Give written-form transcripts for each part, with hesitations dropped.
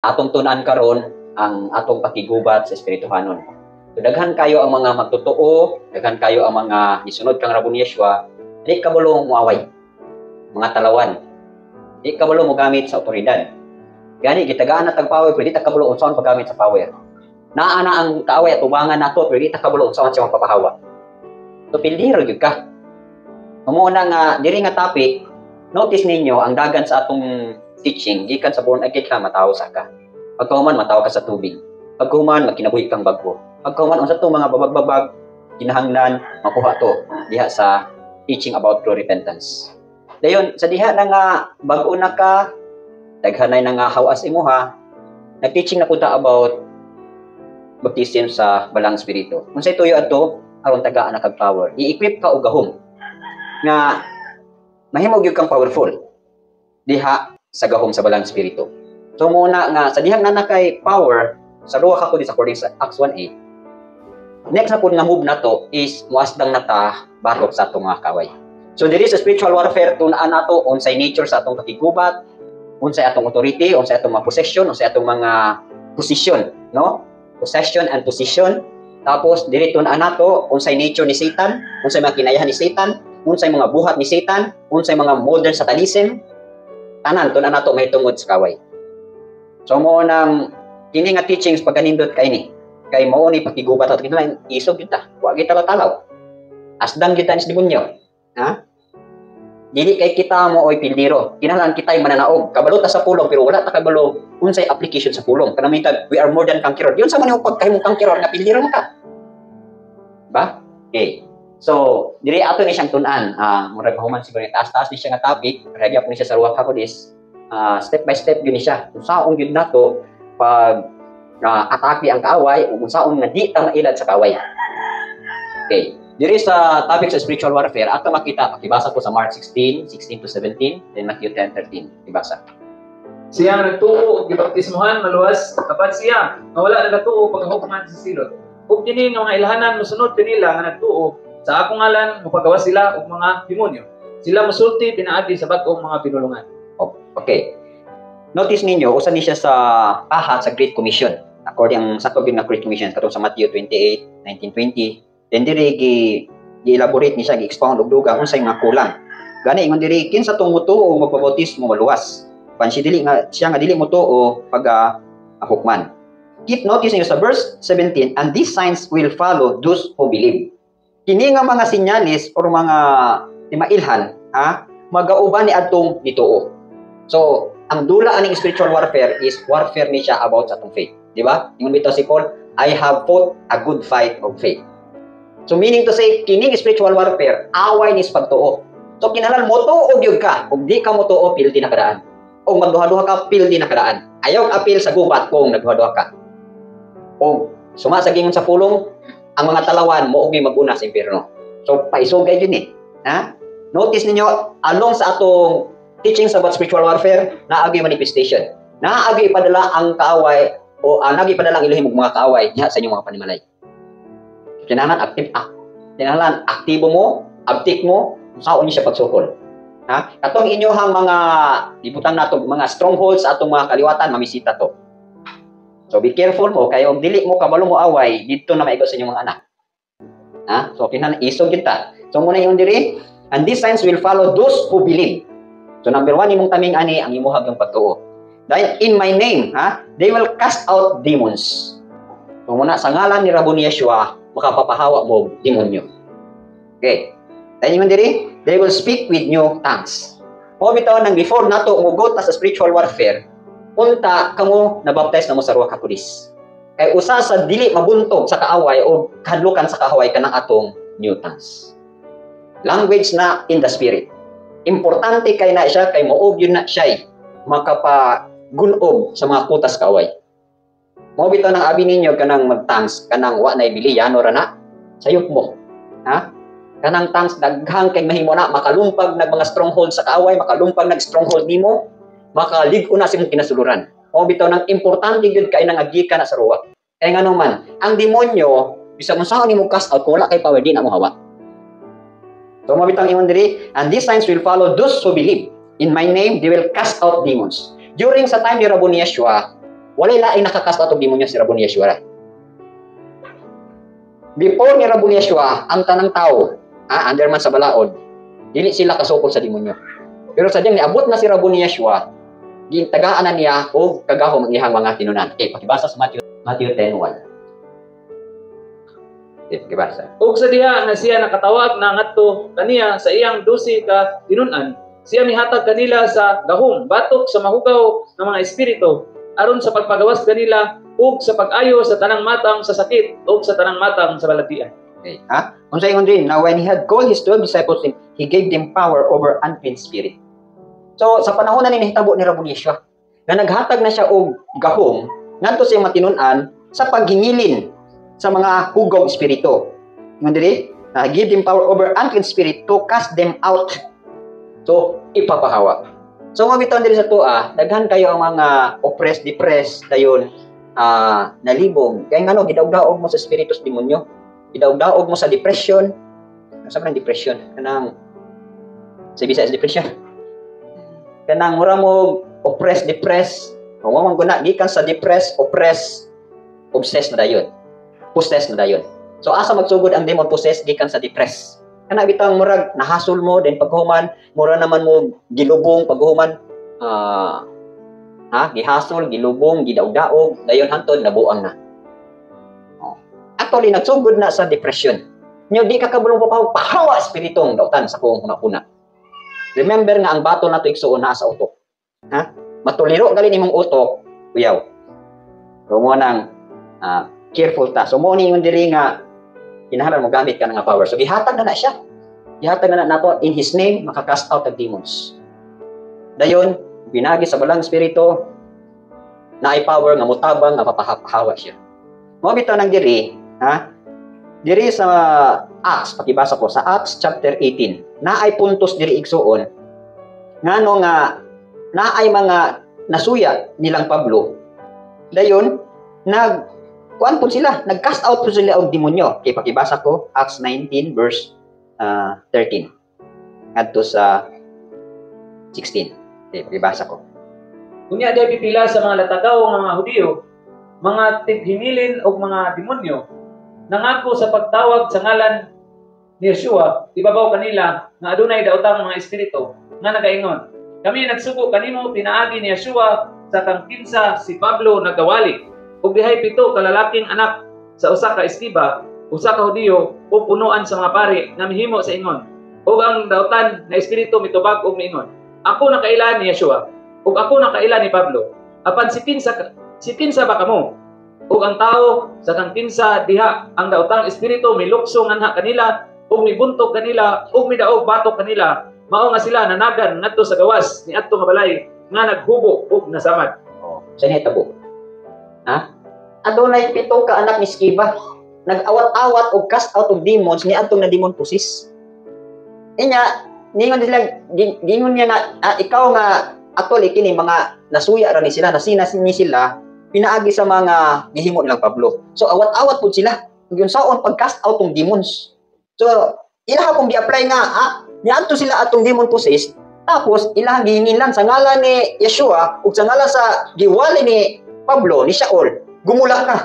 Atong tunan karon ang atong pakigubat sa espirituhanon. So, daghan kayo ang mga magtotoo, daghan kayo ang mga nisunod kang Rabon Yeshua, di kabalo muaway. Mga talawan. Di kabalo mo gamit sa otoridad. Gani gitagaan na tag power, pero di ta kabalo unsaon paggamit sa power. Naa na ang kaaway at tubangan nato, pero di ta kabalo unsaon siya mapapahawa. So pildiro gyud ka. Muna nga diri nga topic, notice ninyo ang dagan sa atong teaching gikan sa born again ka matawo sa ka. Pagkahuman matawo ka sa tubig. Pagkahuman magkinabuhi kang bago. Pagkahuman unsa to mga babag-babag kinahanglan makuha to diha sa teaching about true repentance. Dayon sa diha na nga bag-o na ka daghanay na nga hawas imuha, nag-teaching na punta about baptism sa balang espiritu. Unsay tuyo adto aron tagaan na kag power. I-equip ka og gahom nga mahimo gyud kang powerful diha sa gahom sa balang espiritu. So muna nga sa dihang na kay power sa duha ka ko sa according sa Acts 1:8. Next na pud nga move nato is muasdang nata batok sa atong mga kaway. So diri sa spiritual warfare tun-an nato unsay nature sa atong pakigubat, unsay atong authority, unsay atong mga possession, unsay atong mga position, no? Possession and position. Tapos diri tun-an nato unsay nature ni Satan, unsay mga kinayahan ni Satan, unsay mga buhat ni Satan, unsay mga modern satanism. Tanan tun-an nato mahitungod sa kaway. So mo nang kini nga teachings pagkanindot kay ni. Kay mao ni pakigubat ato kinahanglan isog kita. Wa kita talaw. Asdang kita ni demonyo. Ha? Dili kay kita mo oy pildiro. Kinahanglan kitay mananaog. Kabalo ta sa pulong pero wala ta kabalo unsay application sa pulong. Kanang mitad we are more than conqueror. Yun sa man yung pagkahimong conqueror nga pildiro man ka. Ba? Okay. So, diri ato ni siyang tun-an. Murag pahuman siguro taas-taas ni siya nga topic. Ragya po ni siya sa ruwak ako dis. Step by step yun ni siya. Kung saong yun nato pag atake ang kaaway o kung saong nga di ta mailad sa kaaway. Okay. Diri sa topic sa spiritual warfare, ato makita, pakibasa po sa Mark 16:16 to 17, then Matthew 10:13. Ibasa. Siya nagtuo og gibaptismohan maluwas kapat siya nawala nagatuo paghuman sa silot. Ug kini nga ilhanan mosunod kanila nga nagtuo sa akong ngalan mopagawas sila og mga demonyo. Sila mosulti pinaagi sa bag-ong mga pinulungan. Okay. Notice ninyo, usa ni siya sa pahat sa Great Commission. According ang sakop yung na Great Commission katong sa Matthew 28:19-20. Then diri gi-elaborate ni siya, gi-expound og dugang unsay nga kulang. Gani ingon diri kinsa tong mutuo magpabautismo maluwas. Pansi dili nga siya nga dili mutuo pag hukman. Keep notice niyo sa verse 17, and these signs will follow those who believe. Kini nga mga sinyalis or mga timailhan, magauban ni adtong dituo. So, ang dula aning spiritual warfare is warfare ni siya about sa atong faith. Di ba? Ingon bitaw si Paul, I have fought a good fight of faith. So meaning to say, kining spiritual warfare, away ni pagtuo. So kinahanglan mo tuo gyud ka, ug di ka mo tuo pildi na kadaan. O magduha-duha ka pildi na kadaan. Ayaw apil sa gubat kung nagduha-duha ka. O sumasagingon sa pulong, ang mga talawan mo og maguna sa impierno. So paisugay yun eh. Ha? Notice ninyo, along sa atong teachings about spiritual warfare, naagi manifestation. Naagi padala ang kaaway o naagi padala ang ilahim og mga kaaway diha sa inyong mga panimalay. Kinahanglan aktibo mo, abtik mo, saon ni siya pagsukol. Ha? Katong inyohang mga ibutang nato mga strongholds sa atong mga kaliwatan mamisita to. So be careful mo kay og dili mo kabalo mo away didto na maigo sa inyong mga anak. Ha? So kinahanglan isog kita. So muna yung diri, and these signs will follow those who believe. So number 1 imong taming ani ang imuhag ng pagtuo. Dahil in my name, they will cast out demons. So muna sa ngalan ni Rabon Yeshua, makapapahawa mo demonyo. Okay. Dahil yung diri, they will speak with new tongues. O bitaw nang before nato mugot sa spiritual warfare, unta kamo nabaptize na mo sa Ruach HaKodes. Kay usa sa dili mabuntog sa kaaway o kadlukan sa kaaway kanang atong new tongues. Language na in the spirit. Importante kay na siya kay moog yun na siya makapagunog sa mga kutas kaaway. Mo bitaw nang abi ninyo kanang mag-tongues kanang wa na ibiliyano ra na sayop mo. Ha? Kanang tongues daghang kay mahimo na makalumpag nag mga stronghold sa kaaway, makalumpag nag stronghold nimo, makalig-o na sa imong kinasuluran. Mo bitaw nang importante gyud kay nang agika na sa ruwa. Kay ngano man, ang demonyo bisag mo saan nimo cast out kung wala kay power di na mo hawa. So mo bitaw ingon diri, and these signs will follow those who believe. In my name they will cast out demons. During sa time ni Rabon Yeshua, walay laing nakakast out og demonyo si Rabon Yeshua. Before ni Rabon Yeshua, ang tanang tao, under man sa balaod, dili sila kasukol sa demonyo. Pero sadyang niabot na si Rabon Yeshua, gintagaan na niya o kagahom ang iyang mga tinunan. Okay, pakibasa sa Matthew 10:1. Okay, pakibasa. Ug sa diha nga siya nakatawag na ngadto kaniya sa iyang 12 ka tinunan, siya mihatag kanila sa gahom, batok sa mahugaw nga mga espiritu, aron sa pagpagawas kanila ug sa pag-ayo sa tanang matang sa sakit ug sa tanang matang sa balatian. Okay, ha? Unsa ingon din, now when he had called his 12 disciples, he gave them power over unclean spirit. So, sa panahon na ninahitabo ni Rabon Yeshua, na naghatag na siya og gahom, ngadto sa matinunan sa paghingilin sa mga hugong espiritu. Ingon diri, give them power over unclean spirit to cast them out. So, ipapahawa. So, mabitawan diri sa tuwa, daghan kayo ang mga oppressed, depressed, dayon, nalibog. Kaya nga no, gidaog-daog mo sa spiritus demonyo. Gidaog-daog mo sa depression. Sa man depression? Kanang, sa Bisaya depression. Kanang mura mo oppressed, depressed. Kung mo guna gikan sa depressed, oppressed, obsessed na dayon. Possessed na dayon. So asa magsugod ang demon possessed gikan sa depressed. Kana bitang murag nahasol mo then paghuman, mura naman mo gilubong paghuman gihasol, gilubong, gidaog-daog, dayon hantod nabuang na. Actually nagsugod na sa depression. Nya di ka kabulong pahawa espiritong dautan sa kung una-una. Remember nga ang bato nato igsuon na sa utok. Matuliro gali nimong utok, uyaw. So mo nang careful ta. So mo ni ingon diri nga kinahanglan mo gamit ka nga power. So gihatag na siya. Gihatag na nato in his name makakast out of demons. Dayon binagi sa balang espiritu na ay power nga mutabang nga papahawa siya. Mo bitaw nang diri, diri sa Acts, pakibasa ko sa Acts chapter 18. Na ay puntos diri igsuon ngano nga na ay mga nasuya nilang Pablo. Dayon kuan po sila, nag-cast out po sila og demonyo. Okay, pakibasa ko Acts 19 verse 13 adto sa 16. Okay, pakibasa ko. Unya day pipila sa mga latagaw nga mga Hudiyo, mga tighimilin og mga demonyo, nangako sa pagtawag sa ngalan ni Yeshua, ibabaw kanila nga adunay daotang mga espiritu nga nagaingon, kami nagsugo kanimo pinaagi ni Yeshua sa kang kinsa si Pablo nagawali ug dihay 7 ka lalaking anak sa usa ka eskriba, usa ka Hudiyo ug punuan sa mga pari nga mihimo sa ingon. Ug ang daotan na espiritu mitubag og miingon, ako nakailan ni Yeshua ug ako nakailan ni Pablo. Apan si kinsa ba kamo? Ug ang tao sa kang kinsa diha ang daotang espiritu milukso nganha kanila ug mibuntog kanila ug midaog batok kanila. Mao nga sila nanagan ngadto sa gawas ni adto nga balay nga naghubo ug nasamad. Sa hitabo. Adunay 7 ka anak ni Skiba. Nag-awat-awat og cast out of demons ni adtong na demon possess. Inya, ningon niya nga ikaw nga actually kini mga nasuya ra ni sila, nasinas ni sila pinaagi sa mga gihimo nilang Pablo. So awat-awat pud sila. Yung saon pag-cast out ng demons. So ilaha kung gi-apply nga niadto sila atong demon possessed. Tapos ilang gihingilan sa ngalan ni Yeshua ug sa ngalan sa giwali ni Pablo ni Shaul, gumula ka.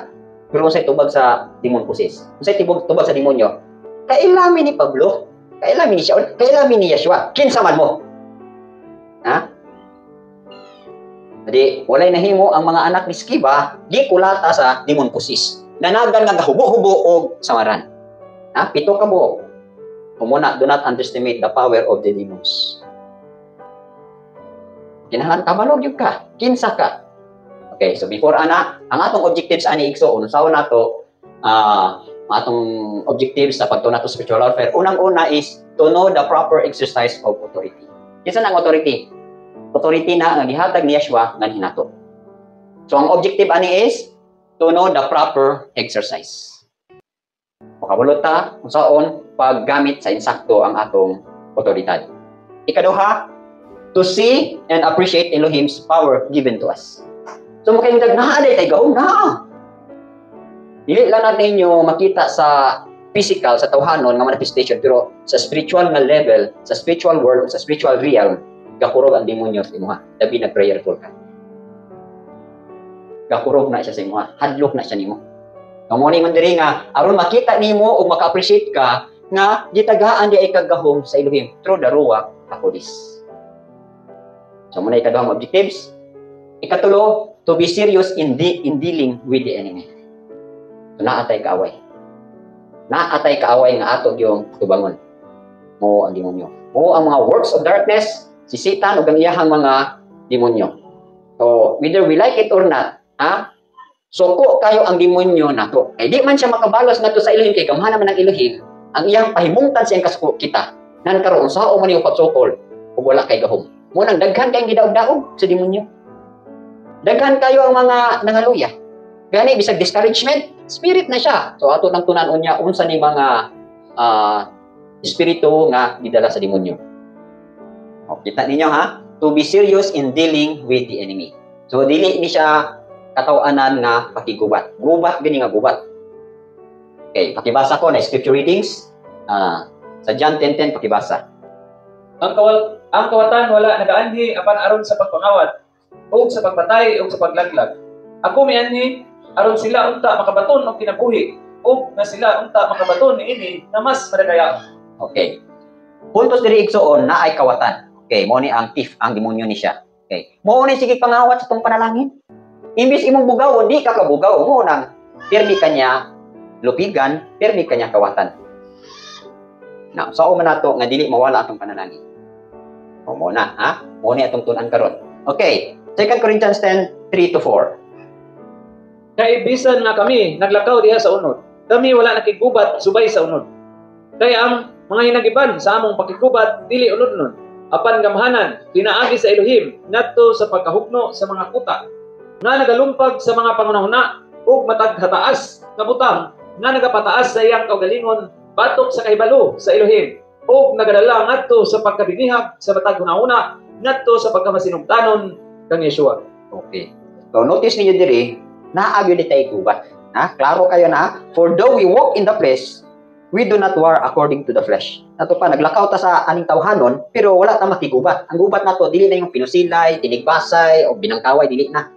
Pero unsay tubag sa demon possessed? Unsay tubag sa demonyo? Kailami ni Pablo, kailami ni Shaul, kailami ni Yeshua. Kinsa man mo? Jadi walay nahimo ang mga anak ni Skiba gikulata sa demon possessed. Nanagan nga gahubo-hubo og samaran. 7 ka buok. Umuna, do not underestimate the power of the demons. Kinahanglan kabalog yun ka. Kinsa ka. Okay, so before ang atong objectives ani igsoon, usaon nato atong objectives sa pagtuon nato spiritual warfare. Unang-una is to know the proper exercise of authority. Kinsa nang authority? Authority na nga gihatag ni Yeshua nga hinato. So ang objective ani is to know the proper exercise. Makabulot ta kung saon paggamit sa insakto ang atong otoridad. Ikaduha, to see and appreciate Elohim's power given to us. So makaindag na aday tay gaon na. Dili lang natin ninyo makita sa physical, sa tawhanon nga manifestation, pero sa spiritual nga level, sa spiritual world, sa spiritual realm, gakurog ang demonyo sa imuha. Labi nag-prayerful ka. gakurog na siya sa imo, hadlok na siya nimo. Kamo ni man diri nga aron makita nimo o maka-appreciate ka nga gitagaan di ay kagahom sa Elohim through the Ruach HaKodesh. So muna ikaduhang objectives. Ikatulo, to be serious in dealing with the enemy. So, naatay kaaway. Naatay kaaway nga ato yung tubangon. Mo ang demonyo. Mo ang mga works of darkness, si Satan o ang iyahang mga demonyo. So, whether we like it or not, suko kayo ang demonyo nato. Ay di man siya makabalos nato sa Elohim kay gamhanan man ang Elohim, ang iyang pahimungtan siyang kasuko kita. Nan karon sao man yung pagsukol ug wala kay gahom. Mo nang daghan kayong gidaog-daog sa demonyo. Daghan kayo ang mga nangaluya. Gani bisag discouragement, spirit na siya. So ato nang tunan-on niya unsa ni mga espiritu nga gidala sa demonyo. O, kita ninyo ha? To be serious in dealing with the enemy. So dili ni siya katawanan nga pakigubat. Gubat gani nga gubat. Okay, pakibasa ko na scripture readings. Sa John 10:10 pakibasa. Ang kawatan wala nagaanhi apan aron sa pagpangawat o sa pagpatay o sa paglaglag. Ako mianhi aron sila unta makabaton og kinabuhi o nga sila unta makabaton niini na mas madagaya. Okay. Puntos diri igsoon na ay kawatan. Okay, mo ni ang thief, ang demonyo ni siya. Okay. Mo ni sige pangawat sa tong panalangin. Imbis imong bugaw, di ka kabugaw mo nang pirmi kanya lupigan, pirmi kanya kawatan. Now, sao man nato nga dili mawala atong panalangin. O mo na, ha? Mo ni atong tun-an karon. Okay. 2 Corinthians 10:3-4. Kay bisan nga kami naglakaw diha sa unod. Kami wala nakigubat subay sa unod. Kaya ang mga hinagiban sa among pakigubat dili unod nun. Apan gamhanan pinaagi sa Elohim ngadto sa pagkahugno sa mga kuta nga nagalumpag sa mga pangunahuna ug matag hataas nga butang nga nagapataas sa iyang kaugalingon batok sa kahibalo sa Elohim ug nagadala ngadto sa pagkabinihag sa matag hunahuna ngadto sa pagkamasinugtanon kang Yeshua. Okay. So notice niyo diri, naagyo di tayo gubat. Klaro kayo na, for though we walk in the flesh, we do not war according to the flesh. Nato pa naglakaw ta sa aning tawhanon, pero wala ta makigubat. Ang gubat nato dili na yung pinusilay, tinigbasay o binangkaway, dili na.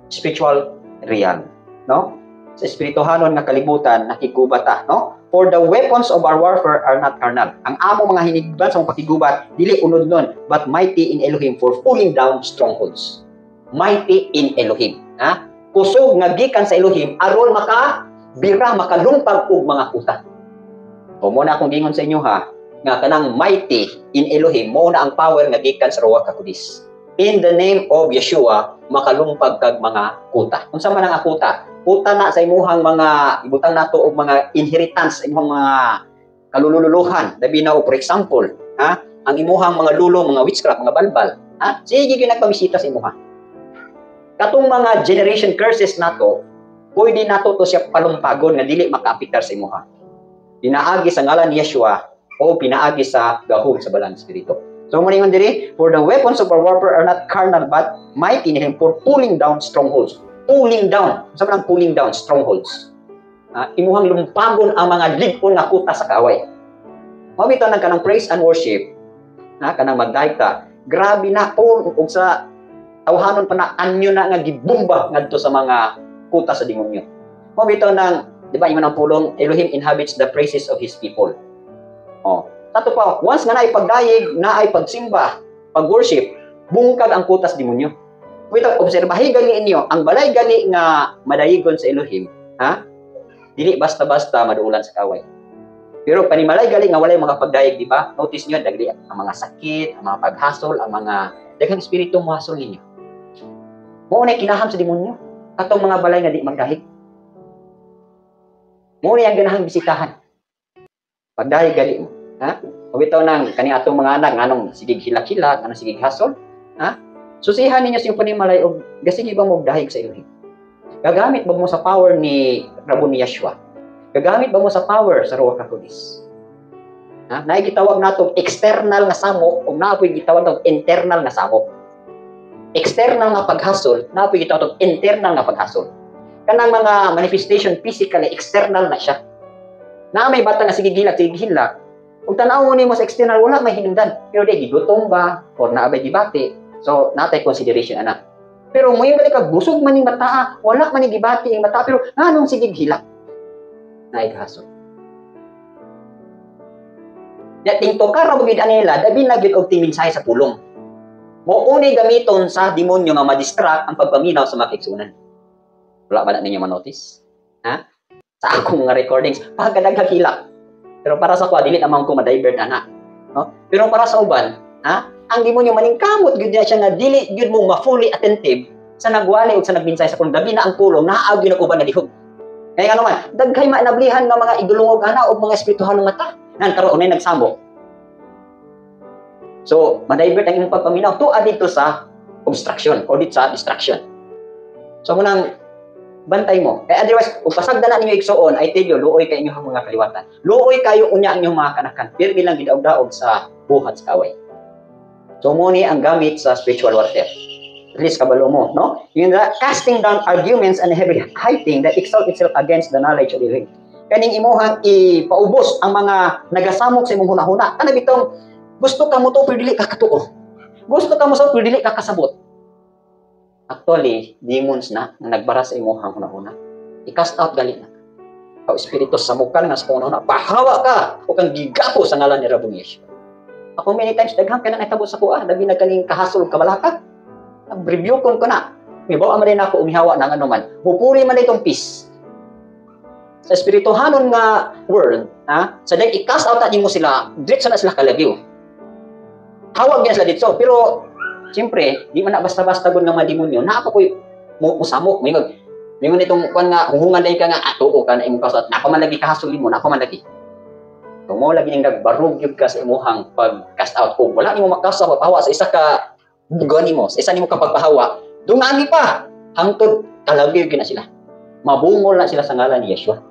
Spiritual real, no? Sa espirituhanon nga kalibutan nakigubat ta, no? For the weapons of our warfare are not carnal. Ang among mga hinigban sa pakigubat dili unod nun, but mighty in Elohim for pulling down strongholds. Mighty in Elohim, kusog nga gikan sa Elohim aron makabira, makalumpag og mga kuta. O mo na akong gingon sa inyo ha, nga kanang mighty in Elohim mo na ang power nga gikan sa Ruach HaKodesh. In the name of Yeshua, makalumpag kag mga kuta. Unsa man ang kuta? Kuta na sa imuhang mga ibutang nato og mga inheritance, imong mga kalululuhan. Labi na for example, ang imuhang mga lulo, mga witchcraft, mga balbal, sige gyud nagpamisita sa imuha. Katong mga generation curses nato, pwede nato to siya palumpagon nga dili makaapektar sa imuha. Pinaagi sa ngalan ni Yeshua o pinaagi sa gahom sa balang espiritu. So mo ningon diri, for the weapons of our warfare are not carnal but mighty in Him for pulling down strongholds. Pulling down. Sa man pulling down strongholds. Imuhang lumpagon ang mga ligpon nga kuta sa kaaway. Mabitaw nang kanang praise and worship, kanang magdaita, grabe na ug sa tawhanon pa na anyo na nga gibumba ngadto sa mga kuta sa demonyo. Mabitaw nang, di ba, ingon ang pulong, Elohim inhabits the praises of His people. Tato pa, once nga naay pagdayeg, naay pagsimba, pag-worship, bungkag ang kuta sa demonyo. Without obserbahi gali inyo, ang balay gali nga madayigon sa Elohim, dili basta-basta maduulan sa kaway. Pero panimalay gali nga walay mga pagdayeg, di ba? Notice niyo dagli ang mga sakit, ang mga paghasol, ang mga daghang espiritu mo hasol ninyo. Mo na kinaham sa demonyo. Katong mga balay nga di magdahig. Mo na yang ganahang bisitahan. Pagdayeg gali mo, Pabitaw nang kani atong mga anak nganong sigig hilak-hilak, nganong sigig hasol, susihan ninyo sa panimalay og gasigi ba mo dahig sa Elohim. Gagamit ba mo sa power ni Rabon ni Yeshua? Gagamit ba mo sa power sa Ruach HaKodesh? Naay gitawag nato external nga samok ug naapoy gitawag nato internal nga samok. External nga paghasol, naapoy gitawag nato internal nga paghasol. Kanang mga manifestation physically external na siya. Na may bata nga sigig hilak, ug tan-awon nimo sa external wala may hinungdan. Pero di gigutom ba or naabay gibati. So natay consideration ana. Pero mo yung balik ka, busog man yung mata, wala man yung gibati yung mata, pero anong sige hilak? Naighaso. Dating to ka, rabugid anila, dabi na gyud og timinsahe sa pulong. Mo unay gamiton sa demonyo nga ma-distract ang pagpaminaw sa mga kaigsunan. Wala ba na ninyo manotice? Ha? Sa akong mga recordings, pagkadaghang hilak. Pero para sa kwa, dili naman ko ma-divert ana. No? Pero para sa uban, ha? Ang demonyo maningkamot gyud niya siya nga dili gyud mo ma-fully attentive sa nagwali ug sa nagbinsay sa pulong. Dabi na ang pulong, naag gyud uban na dihog. Kaya nga naman, daghay mainablihan nga mga idulungog ana o mga espirituhan ng mata. Nan karon unay nagsambok. So, ma-divert ang imong pagpaminaw to dito sa obstruction o dito sa distraction. So, munang bantay mo. Kaya otherwise, kung pasagda na ninyo igsuon, I tell you, luoy kayo inyong mga kaliwatan. Luoy kayo unya ang inyong mga kanakan. Pero bilang gidaog-daog sa buhat sa kaway. So, muni ang gamit sa spiritual warfare. At least kabalo mo, no? Yung casting down arguments and heavy heighting that exalt itself against the knowledge of the ring. Kaning imuhang ipaubos ang mga nagasamok sa imong hunahuna. Kana bitong gusto ka mo to pero dili ka katuo. Gusto ka mo sa pero dili ka kasabot. Actually, demons na nagbara sa imong hunahuna. I-cast out gali na. Ang espiritu sa mukha nga sa hunahuna, pahawa ka o kang gigapo sa ngalan ni Rabong Yeshua. Ako many times daghang kana natabo sa kuha, dabi nagaling kahasol kabalaka. Review ko na. May bawa man rin ako umihawa ng ano man. Mupuri man itong peace. Sa espirituhanon nga world, sa dahil i-cast out natin mo sila, diretso na sila kalagyo. Hawag yan sila dito. Pero, siyempre, di man na basta-basta gun nga mga demonyo, na ako ko'y musamok. May itong kwan nga, hunghungan dahil ka nga, tuo ka na imong kasat. Na ako man lagi kahasulin mo, na ako man lagi. Kung mo lagi yung nagbarug yun ka sa imuhang pag-cast out. Kung wala ni mo makasa, pagpahawa sa isa ka, gani mo, sa isa ni mo kapag pahawa, dungagi pa, hangtod, kalagyo yun na sila. Mabungol na sila sa ngalan ni Yeshua.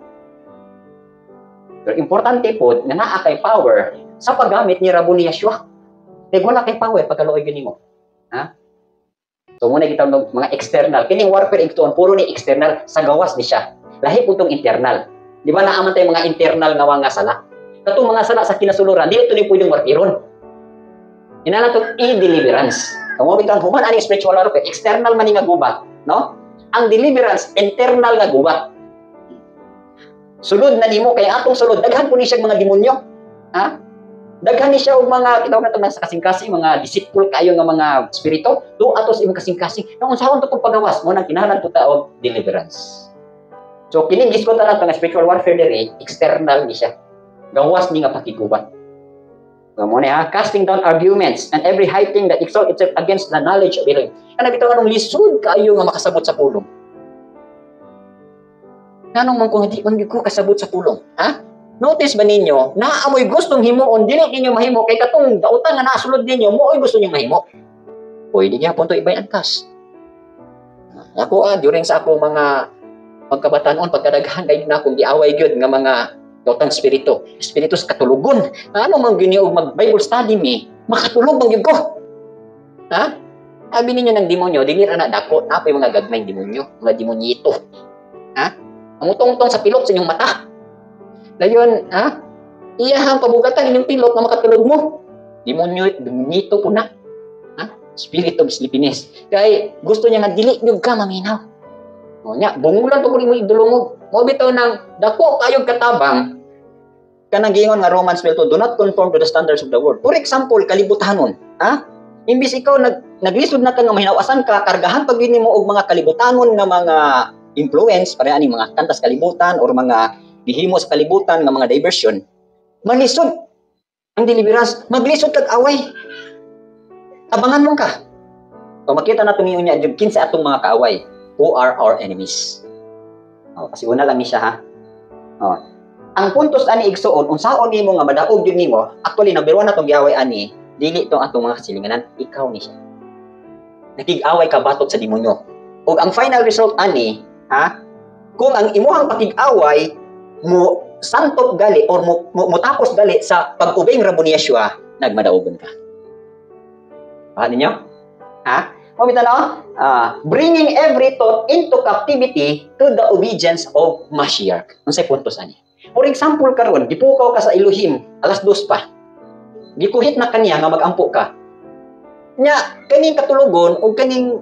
Pero importante po, na naa kay power sa paggamit ni Rabon ni Yeshua. Kaya wala kay power pagkaluoy gani mo. Ha? So muna kita mga external. Kining warfare ito, puro ni external, sa gawas ni siya. Lahi po itong internal. Di ba naaman tayo mga internal nga mga sala? Katong mga sala sa kinasuluran, di ito ni pwedeng warpiron. Inala itong i-deliverance. Kung mo bitang human aning spiritual warfare, external man nga gubat, no? Ang deliverance, internal nga gubat. Sulod na nimo, kaya atong sulod, daghan po ni siya mga demonyo. Ha? Daghan ni siya og mga, kitawag na ito sa kasing-kasing, mga deceitful kayo nga mga spirito, do atos imong kasing-kasing. Nung unsahon to pag pagawas mo, nang kinahanglan po taog deliverance. So, kining gisgot na lang spiritual warfare diri, external ni siya. Gawas ni nga pakigubat. Muna ha, casting down arguments and every high thing that exalt itself against the knowledge of Elohim. Kana bitaw anong lisod kaayo nga makasabot sa pulong. Nganong man kung hindi man ko kasabot sa pulong, ha? Notice ba ninyo, naamoy gustong himuon, dili ninyo mahimo kay katong dautan nga nasulod ninyo, mo gusto niyo mahimo. Pwede niya punto ibay angkas. Ako during sa ako mga pagkabataan-on, pagkadaghan kay na akong giaway gyud nga mga dautang spirito sa katulugon. Ano man ginyo mag-Bible study mi, makatulog man gyud ko. Ha? Abi ninyo ng demonyo, dili ra na dako, napoy mga gagmayng demonyo, mga demonyito. Ha? Ang utong-utong sa pilot sa inyong mata. Dayon, ha? Iyahang pabugatan inyong pilot nga makatulog mo. Demonyito po na. Ha? Spirit of sleepiness. Kay gusto niya nga dili gyud ka maminaw. O nya, bungulan to kung mo idulungog. Mo bitaw ng dako kayog katabang kanang giingon nga Romans 12, do not conform to the standards of the world. For example, kalibutanon, ha? Imbis ikaw naglisod na ka nga mahinawasan ka, kargahan pag mo og mga kalibutanon nga mga influence, para ani mga kantas kalibutan or mga gihimo sa kalibutan nga mga diversion, manisod ang deliverance, maglisod kag away. Abangan mo ka. So makita nato niyo nya jud kinsa atong mga kaaway. Who are our enemies? Kasi una lang ni siya, ha? Ang puntos ani igsuon, unsaon nimo nga madaog yun nimo, actually, number one na itong giaway ani, dili itong atong mga kasilinganan, ikaw ni siya. Nakig-away ka batok sa demonyo. O ang final result ani, ha? Kung ang imuhang pakig-away, mo santop gali, or mo tapos gali sa pag-ubing Rabon ni Yeshua, nagmadaogon ka. Paano ninyo? Ha? Bringing every thought into captivity to the obedience of Mashiach. Ang say punto sa niya. For example, karon gipukaw ka sa Elohim, alas 2 pa. Gikuhit na kaniya nga magampo ka. Nya, kaning katulugon o kaning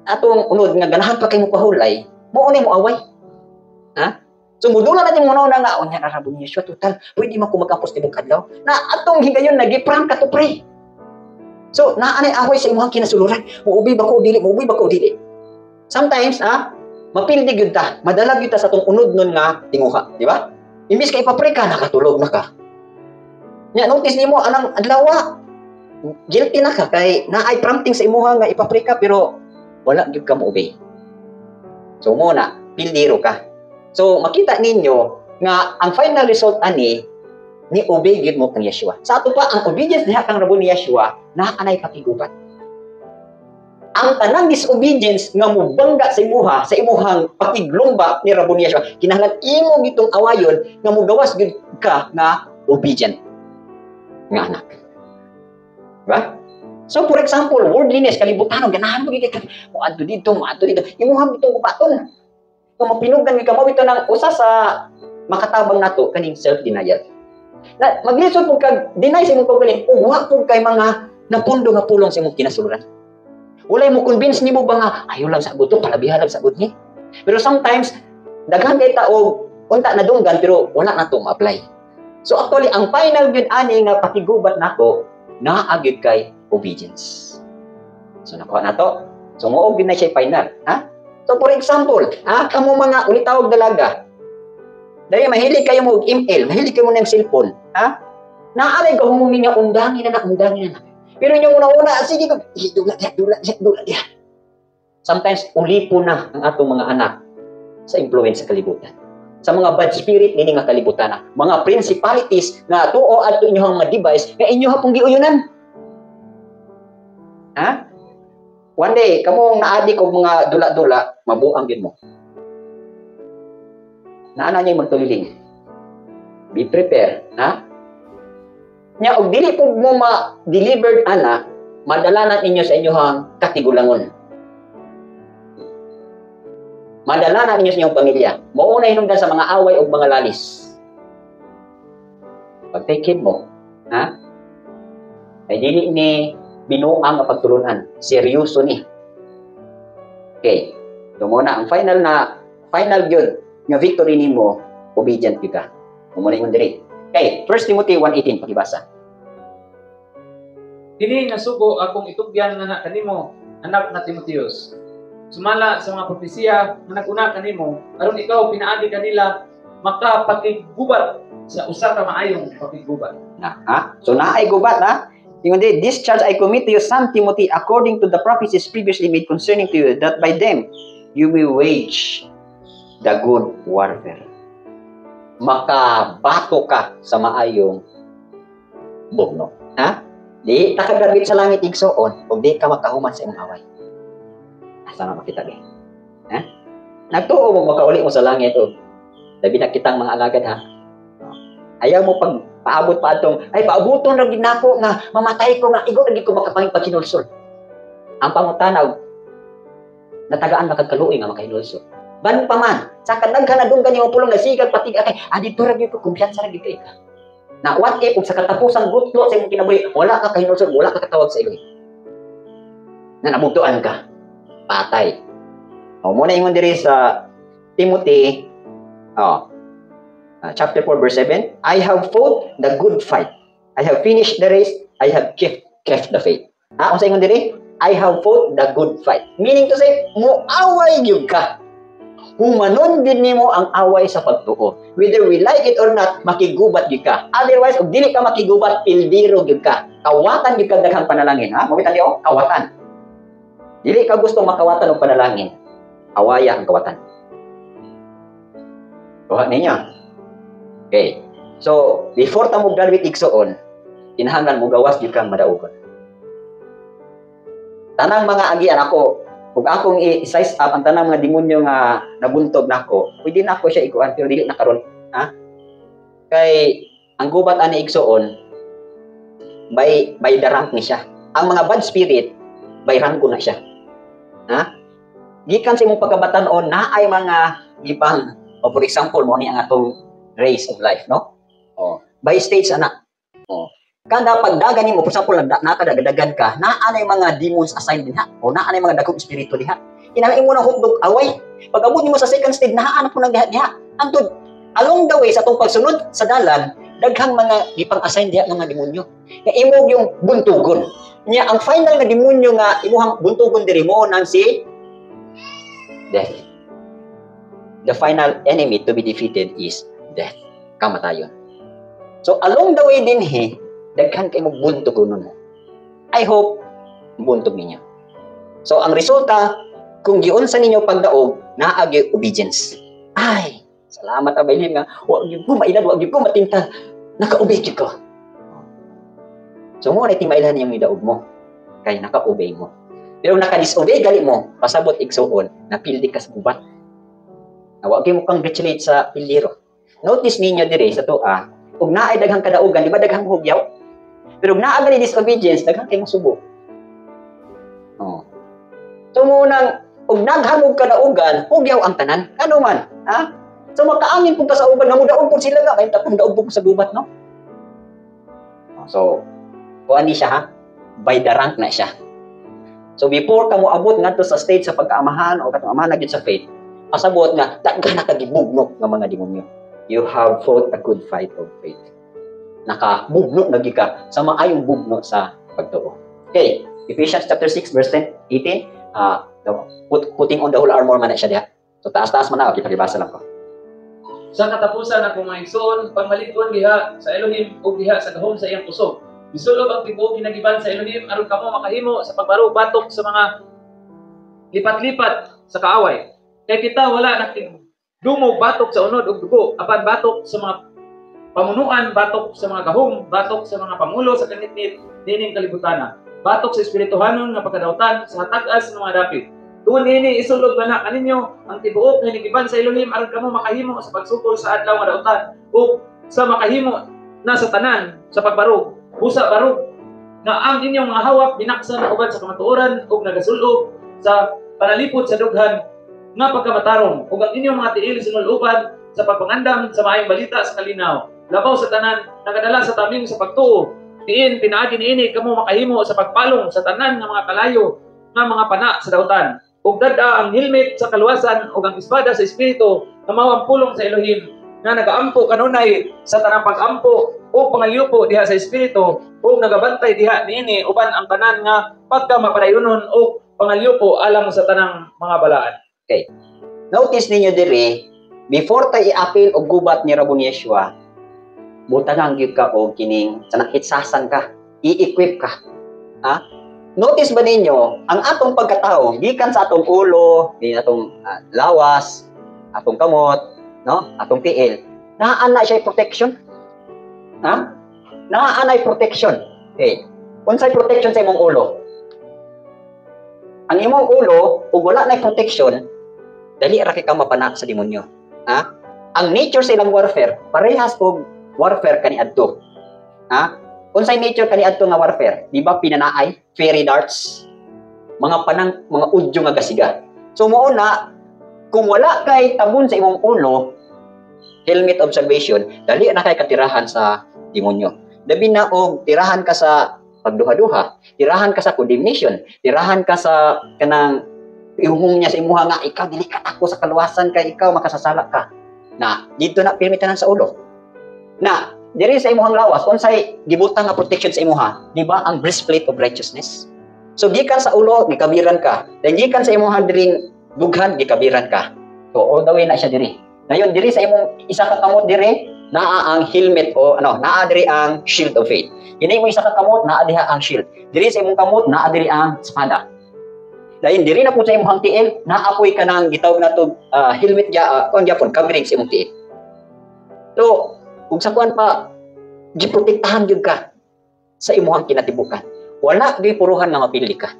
atong unod nga ganahan pa kay mo pahulay, mo unay mo away. Ha? So mudula natin mo na nga onya ra rabon Yeshua total, pwede man ko magkampos tibok adlaw. Na atong higayon nagiprank ka to pre. So naanay away sa imong kinasuluran. Muubi ba ko dili, muubi ba ko dili. Sometimes mapildi gyud ta, madalag gyud ta sa tong unod nun nga tinguha, di ba? Imbis kay ipapre ka, nakatulog na ka. Nya notice nimo anang adlaw guilty na ka kay naay prompting sa imuha nga ipapre ka pero wala gyud ka mo-obey. So muna, pildiro ka. So makita ninyo nga ang final result ani ni obey gyud mo kang Yeshua. Sa ato pa ang obedience diha kang rabon ni Yeshua na anay pakigubat. Ang tanang disobedience nga mubangga sa imuha sa imuhang pakiglumba ni rabon ni Yeshua, kinahanglan imo gitong awayon nga mogawas gyud ka nga obedient nga anak. Diba? So for example, worldliness, kalibutan, ganahan mo gid ka mo adto dito, imuhang gitong kupaton. Kung mapinugan mi kamo ito ng usa sa makatabang nato kaning self-denial. Na maglisod pug kag deny sa imong kaugaling, ug wa pug kay mga napundo nga pulong sa imong kinasuluran. Walay mo convince nimo ba nga ayo lang sa buto, palabihan lang sa ni. Pero sometimes daghan kay tao unta na dunggan pero wala na to ma-apply. So actually ang final gyud ani nga pakigubat nato naa gyud kay obedience. So nakuha nato. So mo gyud na siya final, ha? So for example, kamo mga ulitawag dalaga. Dahil mahilig kayo mo email, mahilig kayo mo ng cellphone, ha? Naalay ka humumi nga undangin na. Pero yung una-una, sige ko, dula diya. Sometimes, ulipo na ang atong mga anak sa influence sa kalibutan. Sa mga bad spirit, nini nga kalibutan na. Mga principalities na tuo at inyong mga device, nga inyo hapong giuyunan. Ha? One day, kamong naadik og mga dula-dula, mabuang din mo. Naana niya yung magtuliling. Be prepared, ha? Nya og dili po mo ma-delivered ana, madalanan ninyo sa inyong katigulangon. Madalanan ninyo sa inyong pamilya. Mauna hinungdan sa mga away o mga lalis. Pag-take mo, ha? Ay dili ni binuang ang pagtulunan. Seryoso ni. Okay. So muna, ang final yun, nga victory nimo, obedient ka. Muna yung diri. Okay, 1 Timothy 1:18, pakibasa. Dili nasugo akong itugyan nga kanimo, anak na Timoteus. Sumala sa mga propesiya nga naguna kanimo, aron ikaw pinaagi kanila makapakigubat sa usa ka maayong pakigubat. So naay gubat, ha? Yung this charge I commit to you, son Timothy, according to the prophecies previously made concerning to you, that by them you will wage the good warfare. Makabato ka sa maayong bugno. Ha? Di takagabit sa langit igsoon, o di ka makahuman sa imong away. Asa na makita din? Ha? Nagtuo mo makauli mo sa langit o. Labi na kitang mga alagad, ha? Ayaw mo pag paabot pa atong, ay paabuton ra gid nako nga mamatay ko nga igo ra gid ko makapangit pagkinulsol. Ang pangutanaw natagaan makagkaluoy nga makahinulsol. Ban pa man, sa kadaghan na dunggan yung pulong nasigag patig kay adito ra gyud ko kumpiyansa ra gyud kay ka. Na what if sa katapusan gutlo sa imong kinabuhi, wala ka kahinulsol, wala ka katawag sa ilo. Na nabugtuan ka. Patay. O muna ingon diri sa Timothy chapter 4 verse 7, I have fought the good fight. I have finished the race. I have kept the faith. Unsa ingon diri? I have fought the good fight. Meaning to say, muaway gyud ka. Humanon din nimo ang away sa pagtuo. Whether we like it or not, makigubat gyud ka. Otherwise, kung dili ka makigubat, pildiro gyud ka. Kawatan gyud ka daghang panalangin, ha? Mawita niyo, kawatan. Dili ka gustong makawatan og panalangin. Awaya ang kawatan. Kuha ninyo. Okay. So, before ta mo graduate igsoon, kinahanglan mo gawas gyud kang madaugon. Tanang mga agian ako, ug akong i-size up ang tanang mga demonyo nga nabuntog nako, pwede na ako siya ikuan pero dili na karon, ha? Kay ang gubat ani igsoon by the rank ni siya. Ang mga bad spirit by rank ko na siya. Ha? Gikan sa imong pagkabatan-on naay mga gipang for example mo ni ang atong race of life, no? By stage ana. Kada pagdagan nimo for example nakadagdagan ka, naa na mga demons assigned diha o naa na mga dagkong espiritu diha. Inalain mo na hukdog away. Pag abot nimo sa second stage, nahaanap mo ng diha. Antod, along the way sa itong pagsunod sa dalan, daghang mga gipang-assign diha ng mga demonyo. Nga imog yung buntugon. Nya ang final nga demonyo nga imuhang buntugon diri mo nang si death. The final enemy to be defeated is death. Kamatayon. So along the way din daghan kay mo buntugon nun. I hope buntog ninyo. So ang resulta kung giunsa ninyo pagdaog naagi obedience. Ay, salamat abaylim nga wa gyud ko mailad, wa gyud ko matintal. Naka-obey gyud ko. So mo na timailan yung midaog mo kay naka-obey mo. Pero naka-disobey gali mo, pasabot igsuon, napildi ka sa gubat. Wa gyud mo congratulate sa pildiro. Notice ninyo dire sa tuwa, ug naay daghang kadaugan, di ba daghang hugyaw? Pero ug naa gali disobedience, daghang kay subo. Oh. So mo nang ug naghamog kadaugan, hugyaw ang tanan. Ano man, ha? So makaangin pug ka sa uban nga mudaog pud sila nga kay tapong daog pud sa gubat, no? So kuan ni siya ha? By the rank na siya. So before ka mo abot ngadto sa stage sa pagkaamahan o katong amahan na gyud sa faith, pasabot nga daghan na kagibugno nga mga demonyo. You have fought a good fight of faith. Nakabugno na gyud ka sa maayong bugno sa pagtuo. Okay, Ephesians chapter 6 verse 10, 18, putting on the whole armor man na siya diha. So taas-taas man na, okay, pakibasa lang ko. Sa katapusan akong mga igsoon, pagmalig-on diha sa Elohim o diha sa gahom sa iyang puso. Bisulob ang tibuok ginagiban sa Elohim aron kamo makahimo sa pagbaro batok sa mga lipat-lipat sa kaaway. Kay kita wala na dumog batok sa unod ug dugo, apan batok sa mga pamunuan, batok sa mga gahom, batok sa mga pangulo sa kanitnit nining kalibutan. Batok sa espirituhanon nga pagkadautan sa hatag-as ng mga dapit. Tuon ini isulog na kaninyo ang tibuok nga ginagiban sa Elohim aron kamo makahimo sa pagsukol sa adlaw nga dautan ug sa makahimo na sa tanan sa pagbaro. Busa barog nga ang inyong mga hawak binaksan uban sa kamatuoran ug nagasulog sa panalipod sa dughan nga pagkamatarong ug ang inyong mga tiil sinuluban sa pagpangandam sa maayong balita sa kalinaw labaw sa tanan nagadala sa taming sa pagtuo diin pinaagi niini kamo makahimo sa pagpalong sa tanan nga mga kalayo nga mga pana sa dautan ug dada ang helmet sa kaluwasan ug ang espada sa espiritu nga mao ang pulong sa Elohim nga nagaampo kanunay sa tanang pag-ampo o pangayupo diha sa espiritu o nagabantay diha niini uban ang tanan nga pagka mapadayonon o pangayupo alang sa tanang mga balaan. Okay. Notice ninyo dire, before tayo i-apil og gubat ni Rabon Yeshua, butangan gyud ka og kining sa nakitsasan ka, i-equip ka. Ha? Notice ba ninyo, ang atong pagkatao gikan sa atong ulo, di atong lawas, atong kamot, no? Atong tiil, naa na siya protection. Ha? Naa na protection. Okay. Unsay protection sa imong ulo? Ang imong ulo, ug wala na protection, dali ra kay ka mapana sa demonyo. Ha? Ang nature sa ilang warfare, parehas og warfare kaniadto. Ha? Unsay nature kaniadto nga warfare? Di ba pinanaay, fairy darts, mga mga udyo nga gasiga. So mao na kung wala kay tabon sa imong ulo, helmet observation, dali na kay katirahan sa demonyo. Dabi na og tirahan ka sa pagduha-duha, tirahan ka sa condemnation, tirahan ka sa kanang ihungong niya sa imuha nga ikaw dili ka ako sa kaluwasan kay ikaw makasasala ka. Na dito na pirmitanan sa ulo. Na diri sa imuhang lawas unsay gibutang nga protection sa imuha, di ba? Ang breastplate of righteousness. So gikan sa ulo gikabiran ka, then gikan sa imuha diring dughan gikabiran ka. So all the way na siya diri. Ngayon diri sa imong isa ka kamot diri naa ang helmet o naa diri ang shield of faith. Kini mo isa ka kamot naa diha ang shield. Diri sa imong kamot naa diri ang espada. Lain diri na pud sa imong tiil naapoy ka nang gitawag nato helmet kon gyapon covering sa imong tiil. So ug sa kuan pa giprotektahan gyud ka sa imong kinatibukan. Wala gyud puruhan nga mapili ka.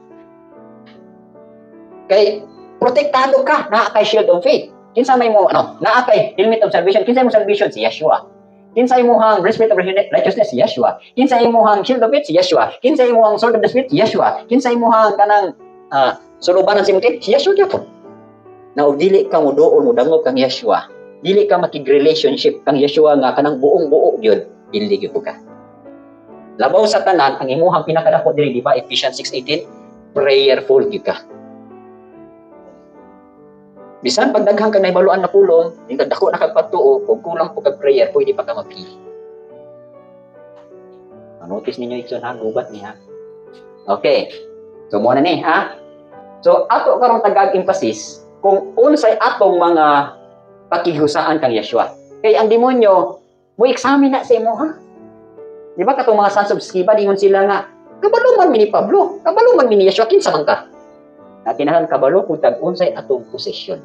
Kay protektado ka naa kay shield of faith. Kinsa may mo naa kay helmet of salvation, kinsa mo salvation si Yeshua. Kinsa imong breastplate of righteousness si Yeshua. Kinsa imong shield of faith si Yeshua. Kinsa imong sword of the spirit si Yeshua. Kinsa imong kanang sulubanan si Mutin si Yeshua gyapon. Na og dili ka mo doon mo dangog kang Yeshua. Dili ka makig-relationship kang Yeshua nga kanang buong-buo gyud, dili gyud ka. Labaw sa tanan ang imong pinakadako diri di ba Ephesians 6:18, prayerful gyud ka. Bisan pag daghang kang nahibaluan na pulong, yung dako na kag pagtuo, kung kulang po kag prayer, pwede pa ka mapili. Notice ninyo ito ha, gubat niya. Okay. So muna ni ha. So ato karong tagag-emphasis kung unsay atong mga pakihusaan kang Yeshua. Kay ang demonyo mo examine na sa imo ha. Di ba katong mga sons of Sceva dingon sila nga kabalo man ni Pablo, kabalo man ni Yeshua kinsa man ka. Na kinahanglan kabalo kung tag-unsay atong posisyon.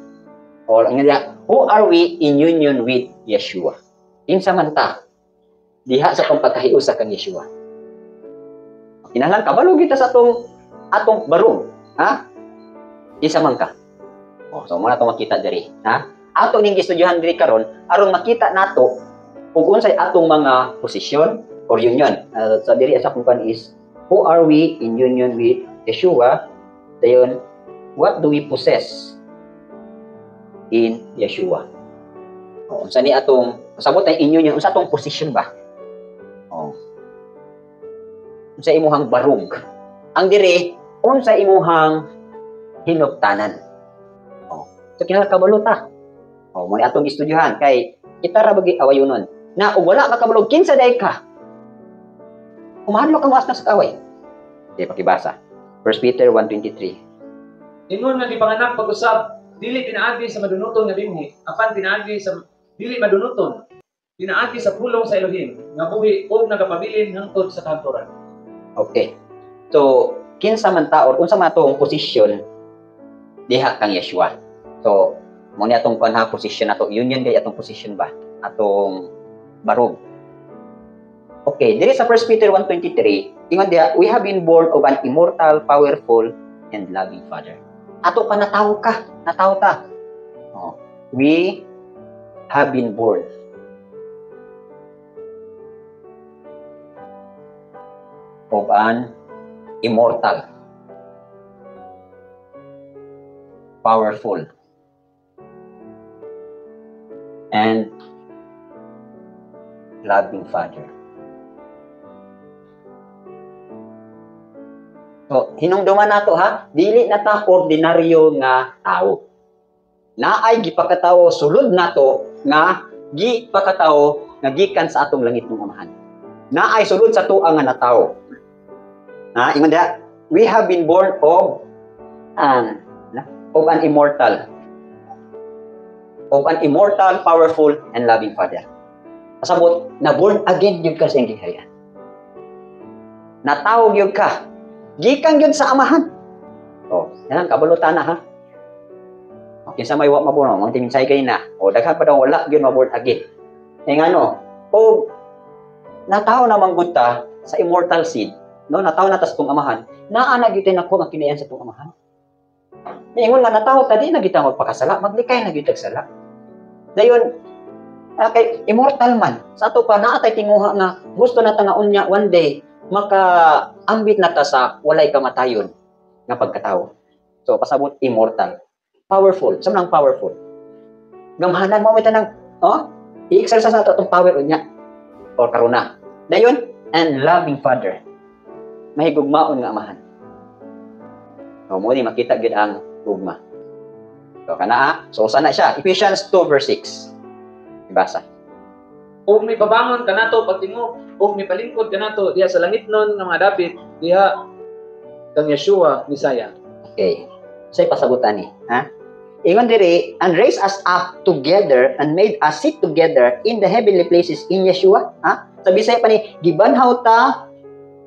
Or nga, who are we in union with Yeshua? Kinsa man ta diha sa pagkahiusa kang Yeshua. Kinahanglan kabalo kita sa atong barong, ha? Kinsa man ka. So muna itong makita diri, ha? Ato ning gistudyuhan diri karon aron makita nato kung unsay atong mga posisyon or union. So diri sa kung is who are we in union with Yeshua? Dayon, what do we possess in Yeshua? Unsa ni atong sabot ay in union, unsa atong position ba? Unsa imuhang barug? Ang diri, unsa imuhang hinuptanan? So kinahanglan kabalo ta. Mo ni atong istudyuhan kay kita ra bagi awayonon. Na ug wala ka kabalo kinsa day ka? Umahadlok ka mas na sa kaway. Okay, pakibasa. 1 Peter 1:23. Ingon nga gipanganak pag-usab, dili pinaagi sa madunuton nga binhi, apan pinaagi sa dili madunuton. Pinaagi sa pulong sa Elohim, nga buhi ug nagapabilin hangtod sa kantoran. Okay. So, kinsa man ta or unsa man atong posisyon diha kang Yeshua. So, mo ni atong kanha posisyon nato, union kay atong posisyon ba? Atong barog. Okay, diri sa 1 Peter 1:23, ingon diha, we have been born of an immortal, powerful, and loving Father. Ato pa natawo ka, natawo ta. We have been born of an immortal, powerful, and loving Father. So, hinungduman nato ha, dili na ta ordinaryo nga tao. Naay gipakatawo sulod nato nga gipakatawo nga gikan sa atong langit ng Amahan. Naay sulod sa tuwa nga natawo. Ingon diha, we have been born of an immortal, powerful, and loving Father. Pasabot, na born again yun ka sa inggihayan. Natawag yun ka. Gikan yun sa Amahan. Yan ang kabulutan na ha. Kinsa may wa maborn, ang tingin say kay na. Daghan pa daw wala yun maborn again. Ngano, nataw na manggod ta sa immortal seed. No, nataw na tas tong Amahan. Naa gyud nako ang kinayan sa tong Amahan. Ingon nga nataw ta di na kita magpakasala, maglikay na gyud sala. Dayon kay immortal man. Sa ato pa naa tay tinguha nga gusto na ta nga unya one day maka-ambit na ta sa walay kamatayon nga pagkatao. So pasabot immortal, powerful, samang powerful. Gamhanan mo mita nang i-exercise nato tong power unya or karuna. Dayon, and loving Father. Mahigugmaon nga Amahan. Mo ni makita gid ang ugma. So kana so sana siya Ephesians 2:6. Ibasa. Ug may pabangon kanato pagtingog, ug may palingkod kanato diha sa langitnon nga mga dapit diha kang Yeshua Misaya. Okay. Say pasabutan ni, ha? Ingon diri, and raise us up together and made us sit together in the heavenly places in Yeshua, ha? Sa Bisaya pa ni, gibanhaw ta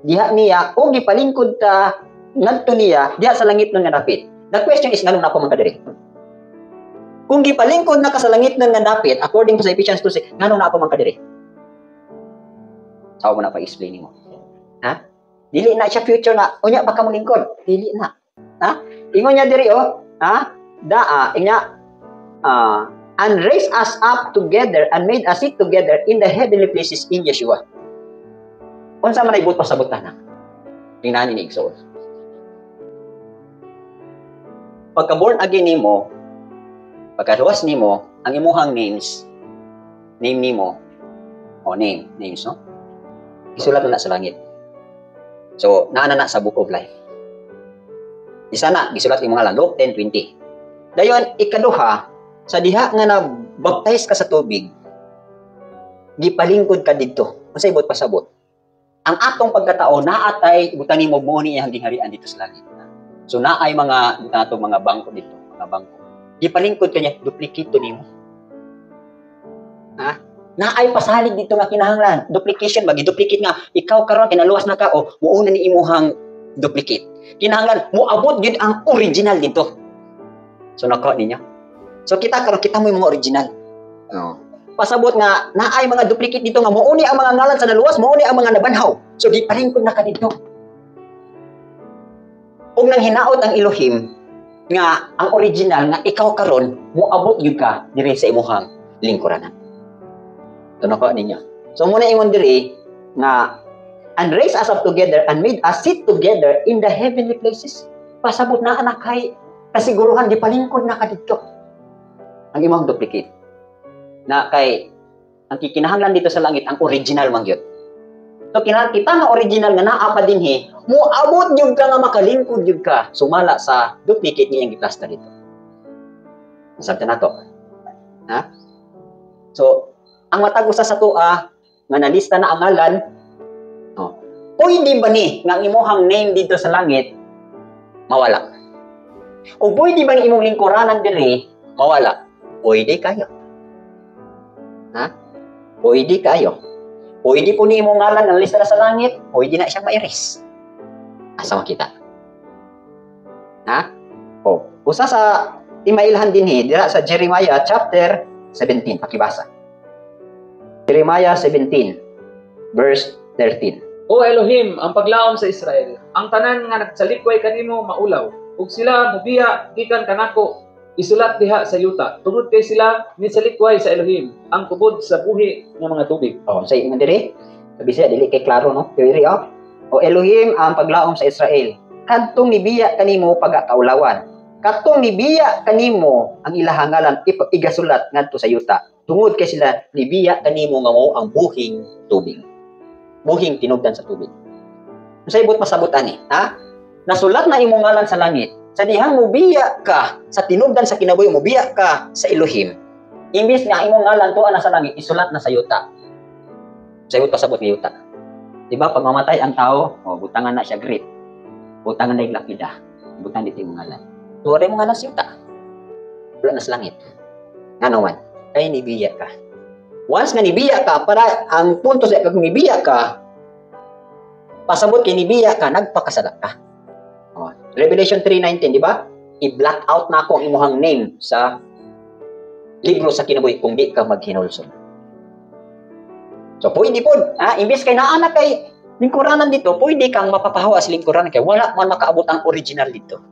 diha niya o gipalingkod ta ngadto niya diha sa langitnon nga dapit. The question is nganong nako man ka diri? Kung gipalingkod na ka sa langitnon nga dapit, according to sa Ephesians 2:6, nganong nako man ka diri? Sao mo na pa-explain mo? Ha? Dili na siya future na unya baka mo lingkod. Dili na. Ha? Ingon niya diri and raise us up together and made us sit together in the heavenly places in Yeshua. Unsa man ay but pasabutan na? Tingnan ni Igsoon. Pagka born again nimo, pagkaluwas nimo, ang imuhang names, name nimo, names, no? Isulat na sa langit. So, naana na sa Book of Life. Isa na, gisulat yung mga lang, Luke 10:20. Dayon ikaduha, sa diha nga na-baptize ka sa tubig, gipalingkod ka didto. Unsay ibot pasabot? Ang atong pagkatao naatay butang nimo mo ni iyang gingharian dito sa langit. So naay mga atong mga bangko dito, mga bangko. Gipalingkod kanya duplikito nimo. Ha? Naay pasalig dito nga kinahanglan. Duplication ba giduplicate nga ikaw karon kinaluwas na ka o muuna ni imuhang duplicate. Kinahanglan moabot gyud ang original dito. So nako ninyo. So kita karon kita mo yung mga original. Oh. Pasabot nga naay mga duplicate dito nga muuni ang mga ngalan sa naluwas, muuni ang mga nabanhaw. So gipalingkod na ka dito. Ug nang hinaot ang Elohim nga ang original nga ikaw karon moabot gyud ka diri sa imong lingkuranan. Tuno ko ninyo. So muna ingon diri nga and raise us up together and made us sit together in the heavenly places. Pasabot na anak kay kasiguruhan gipalingkod na ka dito. Ang imong duplicate. Na kay ang kikinahanglan dito sa langit ang original man gyud. So kinahanglan kita nga original nga naa pa dinhi, moabot gyud ka nga makalingkod gyud ka sumala sa duplicate nga iyang giplasta dito. Sabta nato. Ha? So ang matag usa sa tua nga nalista na ang ngalan, oh, pwede ba ni nga ang imong name dito sa langit mawala? O pwede ba ang imong lingkuranan diri mawala? Pwede kayo. Ha? Pwede kayo. Pwede po ni imong ngalan ang lista na sa langit, pwede na siyang ma-erase. Asa makita? Ha? O, usa sa imailhan dinhi dira sa Jeremiah chapter 17, pakibasa. Jeremiah 17, verse 13. O Elohim, ang paglaom sa Israel, ang tanan nga nagsalikway kanimo maulaw, ug sila mubiya gikan kanako, isulat diha sa yuta. Tungod kay sila nisalikway sa Elohim, ang tubod sa buhi ng mga tubig. Oh, say ingon diri. Sabi siya dili kay klaro no. Diri oh. O Elohim ang paglaom sa Israel. Kadtong nibiya kanimo pagakaulawan. Kadtong nibiya kanimo ang ilahang ngalan igasulat ngadto sa yuta. Tungod kay sila nibiya kanimo nga mao ang buhing tubig. Buhing tinubdan sa tubig. Unsay ibot masabutan ni, ha? Nasulat na imong ngalan sa langit. Sa dihang mubiya ka sa tinubdan sa kinabuhi, mubiya ka sa Elohim. Imbis nga imong ngalan tuwa na sa langit, isulat na sa yuta. Sa ibot pasabot ng yuta. Diba pag mamatay ang tao, butangan na siya grit. Butangan na yung lapida. Butang dito yung ngalan. Tuwa rin mo ngalan sa yuta. Wala na sa langit. Nga naman, kaya nibiya ka. Once nga nibiya ka, para ang punto sa kung nibiya ka, pasabot kay nibiya ka, nagpakasala ka. Revelation 3:19, di ba? I-black out na ako ang imuhang name sa libro sa kinabuhi kung di ka maghinulsol. So, pwede po, imbis kay naanak kay lingkuranan dito, pwede kang mapapahawa sa lingkuranan kay wala man makaabot ang original dito.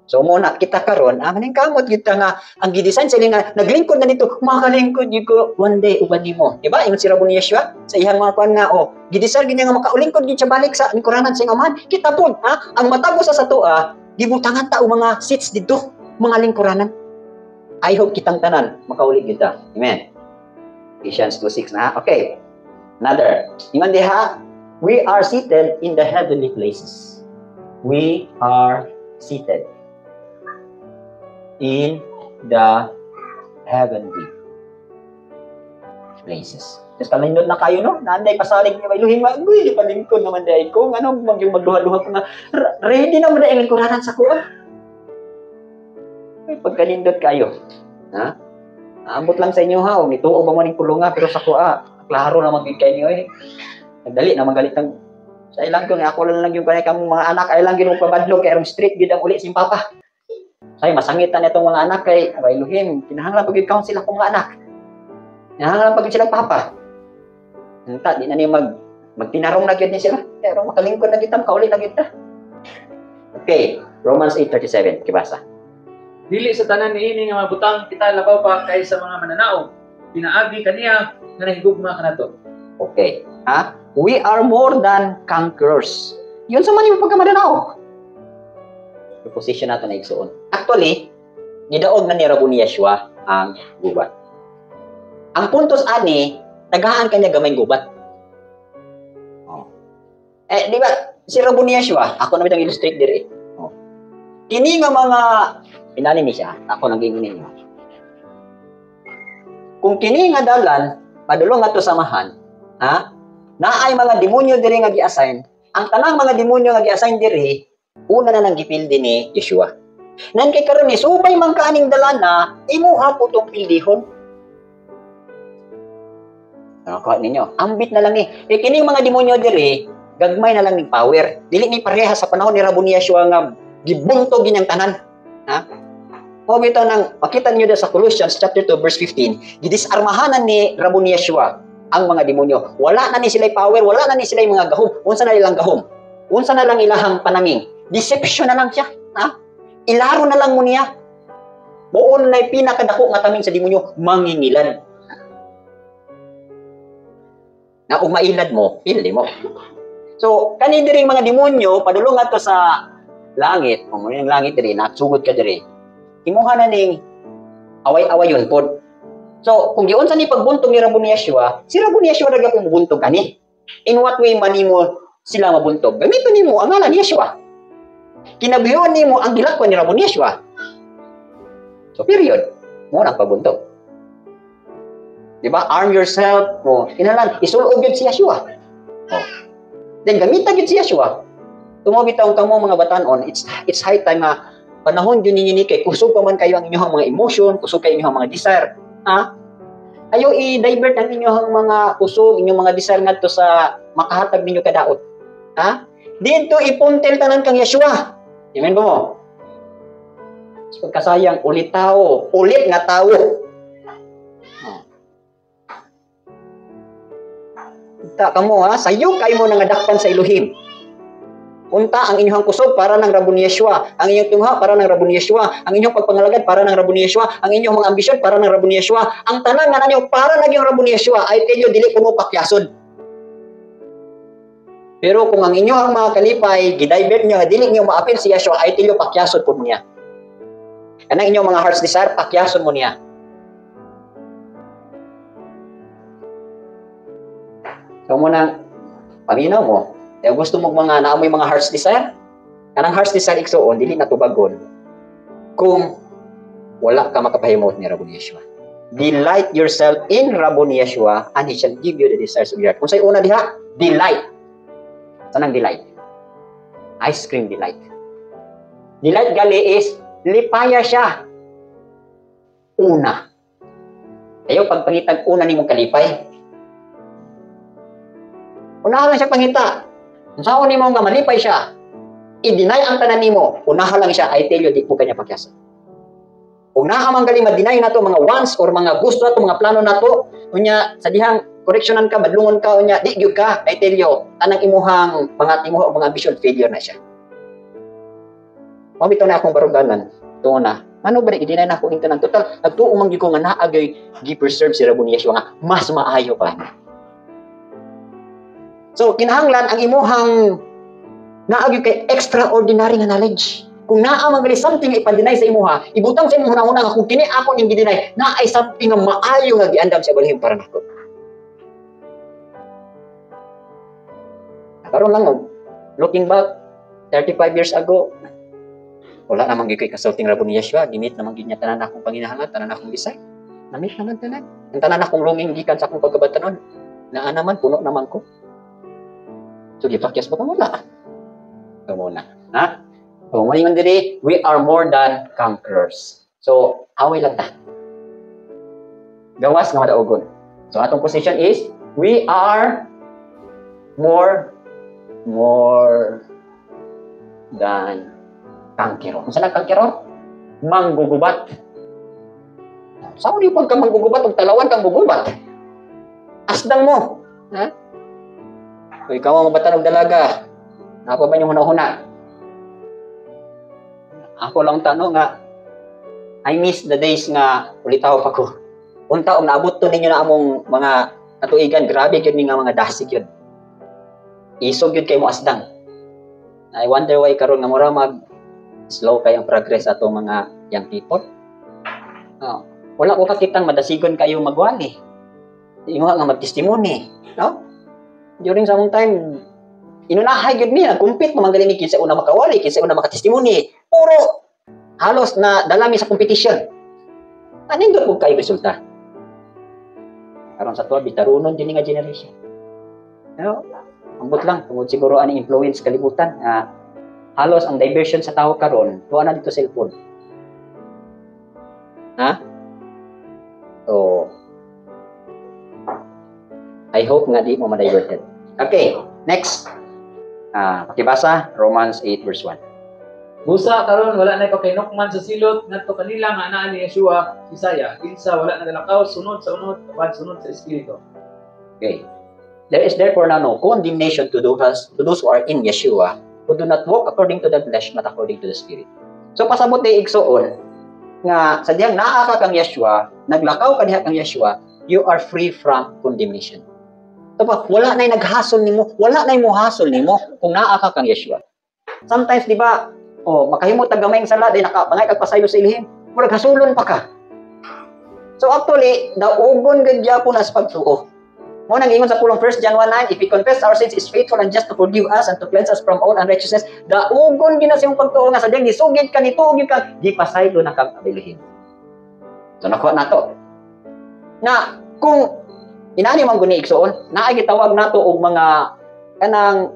So, muna kita karon, maning kamot kita nga, ang gidesign sila nga, naglingkod na dito, makalingkod yun ko one day, uban mo. Diba? Yung si Rabon Yeshua, sa ihang mga kuhan nga, gidesign ganyan nga, makaulingkod yun siya balik sa lingkuranan sa amahan. Kita po, ang matago sa tua, gibutangan tao mga seats dito, mga lingkuranan. I hope kitang tanan, makaulig kita. Amen. Ephesians 2:6 na, okay. Another. Ingon diha, we are seated in the heavenly places. We are seated in the heavenly places. Tapos kalindot na kayo, no? Nanday pasalig niya, may luhin mo, uy, palingkod naman dahil ko, ano, yung magluha-luha ko nga, ready naman dahil lingkuranan sa kuha. Pagkalindot kayo, ha? Naambot lang sa inyo, ha? O, nituo ba mo ning kulunga, pero sa kuha, klaro naman kayo niyo, eh. Nagdali naman galit ng, sa ilang ko, ako lang yung kanay kang mga anak, ay lang ginong pabadlog, kaya rin street, gid ang uli si Papa. Ay, masangitan itong mga anak kay Elohim. Kinahanglan pag i-count sila kung mga anak. Kinahanglan pag silang papa. Nanta, di na niya magtinarong na niya sila. Pero makalingkod na kita, makauli na kita. Okay, Romans 8:37, kibasa. Dili sa tanan niini nga mabutang kita labaw pa kay sa mga mananao. Pinaagi kaniya nga nahigugma kanato. Okay, ha? We are more than conquerors. Yun sa man yung pagkamananao. Position nato na igsuon. Actually, nidaog na ni Rabon Yeshua ang gubat. Ang puntos ani, tagahan kanya gamay gubat. Eh, di ba, si Rabon Yeshua, ako na bitang illustrate diri. Kini nga mga Pinali ni siya, ako naging ninyo. Kung kini nga dalan, padulong nga to samahan, ha? Naay mga demonyo diri nga gi-assign, ang tanang mga demonyo nga gi-assign diri, una na nang gipildi ni Yeshua. Nan kay karon ni subay man kaaning dalana, imuha po tong pildihon. Nakakuha ninyo, ambit na lang ni. Kining mga demonyo diri, gagmay na lang ni power. Dili ni pareha sa panahon ni Rabon Yeshua nga gibuntog ginyang tanan. Ha? O bitaw nang makita niyo sa Colossians chapter 2 verse 15, gidisarmahanan ni Rabon Yeshua ang mga demonyo. Wala na ni sila'y power, wala na ni sila'y mga gahom. Unsa na ilang gahom? Unsa na lang ilahang panaming? Deception na lang siya. Ha? Ilaro na lang mo niya. Buon na pinakadako nga taming sa demonyo, mangingilad. Na umailad mo, pildi mo. So, kani diri mga demonyo, padulong ato sa langit, kung yung langit diri, nagsugod ka diri, imuha na ning away-awayon pod. So, kung giunsa ni pagbuntog ni Rabon Yeshua, si Rabon Yeshua ra gyud buntog kani. In what way man nimo sila mabuntog? Gamiton nimo ang ngalan ni Yeshua. Kinabuhian nimo ang gilakwan ni Rabon Yeshua. So, period. Mo nang pabuntog. Diba? Arm yourself. Oh, inalan, isulod gyud si Yeshua. Oh. Then gamitan gyud si Yeshua. Tumobitaw kamo mga batanon, it's high time nga panahon yun ninyo kay kusog pa man kayo ang inyong mga emotion, kusog kayo inyong mga desire. Ha? Ayaw i-divert ang inyong mga kusog, inyong mga desire ngadto sa makahatag ninyo kadaot. Ha? Dito ipuntel tanan kang Yeshua. Amen mo? Pagkasayang ulit tao, ulit nga tao. Ta kamo ha, sayo kayo mo nangadakpan sa Elohim. Unta ang inyong kusog para ng Rabon Yeshua, ang inyong tungha para ng Rabon Yeshua, ang inyong pagpangalagad para ng Rabon Yeshua, ang inyong mga ambisyon para ng Rabon Yeshua, ang tanan nga nanyo para ng Rabon Yeshua. I tell you, dili ko mo pakyason. Pero kung ang inyong mga kalipay gidivert niyo dili niyo maapil si Yeshua, I tell you, pakyason po niya. Kanang inyong mga heart's desire, pakyason mo niya. So muna paminaw mo. Kaya gusto mo mga naamoy mga heart's desire? Kanang heart's desire igsoon, dili na tubagon kung wala ka makapahimot ni Rabon Yeshua. Delight yourself in Rabon Yeshua and He shall give you the desires of your heart. Kung sa'yo una diha, delight. Sanang delight? Ice cream delight. Delight gali is, lipaya siya. Una. Ayaw pagpangitag una ni mong kalipay. Unahan lang siya pangita. Kung saan ni mo nga malipay siya, i-deny ang tanan nimo, unahan lang siya, I tell you, di po kanya pakyasa. Kung naaman gali ma-deny na to, mga wants or mga gusto na to, mga plano na to, unya, sa dihang correctionan ka, madlungon ka, unya, di gyud ka, I tell you, tanang imuhang mga timuha o mga ambition, failure na siya. Mabito na akong baruganan, ito na, ano ba na, i-deny na akong tanan, total, nagtuumang ko nga naagay, gi-preserve si Rabon Yeshua nga, mas maayo pa. So, kinahanglan ang imuhang naagyo kay extraordinary nga knowledge. Kung naa man gali something nga ipa-deny sa imuha, ibutang sa imuha una nga kung kini ako ning gi-deny, naay something nga maayo nga giandam sa balihim para nako. Karon lang looking back 35 years ago, wala namang gyud kay kasulting Rabon Yeshua, gimit namang gyud niya tanan akong panginahanglan, tanan akong bisay. Namit naman tanan. Ang tanan akong longing gikan sa akong pagkabatanon. Naa naman puno naman ko. So, gipakyas mo ka muna. Ito muna. Ha? So, ngayon diri, we are more than conquerors. So, away lang ta. Gawas nga madaugon. So, atong position is, we are more than conqueror. Kung saan ang conqueror? Manggugubat. Saan mo pagka manggugubat? Kung talawan kang gugubat. Asdang mo. Ha? Kung ikaw ang mabataan ng dalaga, napa ba yung huna-huna? Ako lang tanong nga, I miss the days nga ulitaw pa ko. Unta, naabot to ninyo na among mga katuigan, grabe yun nga mga dasig yun. Isog yun kay mo asdang. I wonder why karon nga mura slow kayang progress ato mga young people. Wala ko kakitang madasigon kayo magwali. Imo nga magtestimony, no? During some time, inunahay yun niya, kumpit naman galing ni kinsa una makawali, kinsa una makatestimony. Puro halos na dalami sa competition. Anindot po kayo resulta. Karon sa tuwa, bitarunon din nga generation. Pero, ambot lang, tungod siguro ang influence kalibutan. Halos ang diversion sa tao karon, tuwa na dito cellphone. Ha? So, I hope nga di mo ma-diverted. Okay, next. Pakibasa, Romans 8 verse 1. Busa karon wala na pagkainokman sa silot ngadto kanila nga anaa ni Yeshua Isaya kinsa wala nagalakaw sunod sa unod kapag sunod sa espiritu. Okay. There is therefore now no condemnation to those who are in Yeshua, who do not walk according to the flesh but according to the Spirit. So pasabot ni igsoon nga sa diyang naa ka kang Yeshua, naglakaw ka diha kang Yeshua, you are free from condemnation. So wala na'y naghasol nimo, wala na'y mohasol nimo kung naa ka kang Yeshua. Sometimes di ba makahimot ta gamay ang sala day nakapangay kag pasayo sa ilihim, murag hasulon pa ka. So actually, daugon gid gyapon as pagtuo. Mo nang ingon sa pulong 1 John 1:9, if we confess our sins, is faithful and just to forgive us and to cleanse us from all unrighteousness. Daugon gina sa imong pagtuo nga sa diyang gisugid ka nituog ka, di pasaylo na kag abilihin. So nakuha nato. Na kung inani man guni igsoon, naay gitawag nato og mga kanang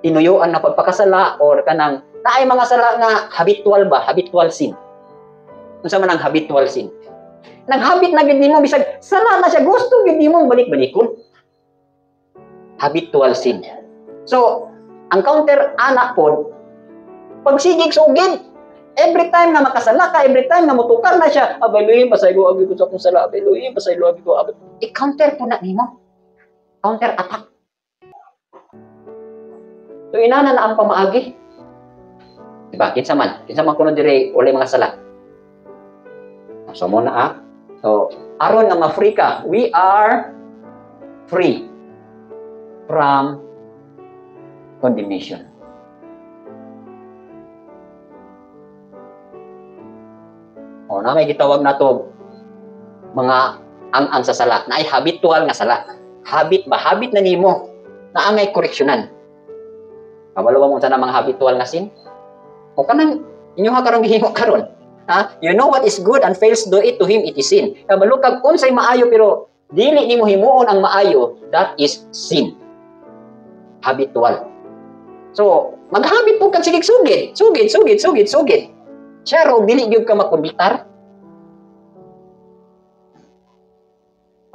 tinuyuan na pagpakasala or kanang naay mga sala nga habitual ba, habitual sin. Unsa man ang habitual sin? Naghabit na gid nimo bisag sala na siya, gusto gid nimo balik-balikon. Habitual sin. So, ang counter ana pod pagsigig sugid. Every time na makasala ka, every time na mutukar na siya, abayluhin pasaylo abi ko sa akong sala, abayluhin pasaylo abi ko. I-counter po na nimo. Counter attack. So, inana na ang pamaagi. Diba? Kinsa man kuno dire ulay mga sala. So mo na So aron nga ma-free ka, we are free from condemnation. Na may gitawag nato mga ang sa sala, na ay habitual nga sala. Habit na nimo na angay koreksyonan. Kabalo mo sa mga habitual nga sin? O kanang inyo ha karong gihimo karon. You know what is good and fails do it, to him it is sin. Kabalo kag unsay maayo pero dili nimo himuon ang maayo, that is sin. Habitual. So, maghabit po kag sigig sugid. Siya ro dili gyud ka makonbitar.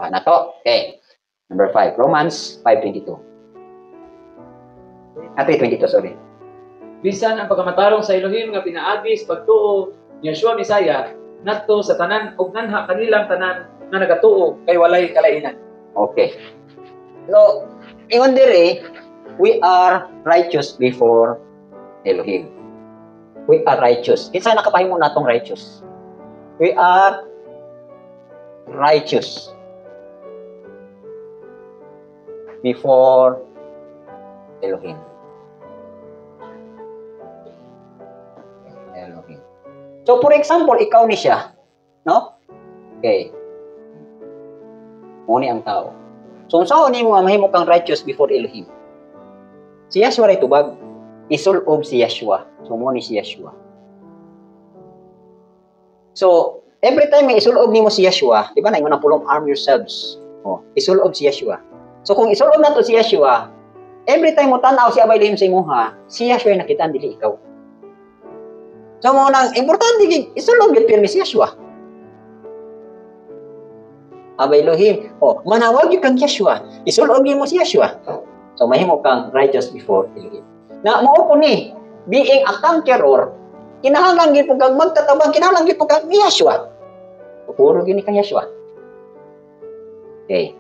Na to. Okay. Number 5, Romans 5:22. 3:22, sorry. Bisan ang pagkamatarong sa Elohim nga pinaagi sa pagtuo ni Yeshua Misaya ngadto sa tanan ug nganha kanilang tanan nga nagatuo kay walay kalainan. Okay. So, ingon dire, we are righteous before Elohim. We are righteous. Kinsa nakapahimo natong righteous? We are righteous before Elohim. So, for example, ikaw ni siya. No? Okay. Muni ang tao. So, saan ni mo mahimo kang righteous before Elohim? Si Yeshua ray tubag. Isulob si Yeshua. So, muni si Yeshua. So, every time may isulob ni mo si Yeshua, di ba na, ingon ang pulong arm yourselves. Isulob si Yeshua. So, kung isulob na to si Yeshua, every time mo tanaw si Abay Elohim sa imuha, si Yeshua ay nakitaan, dili ikaw. So, mo nang importante isulog yung pirmi si Yeshua. Abay Elohim, manawag yung kang Yeshua. Isulog mo si Yeshua. So, mahimo kang righteous before Elohim. Na mao po ni, being a conqueror, kinahanglan gid po kag magtatabang, kinahanglan gid po kag ni Yeshua. Puro gini kang Yeshua. Okay.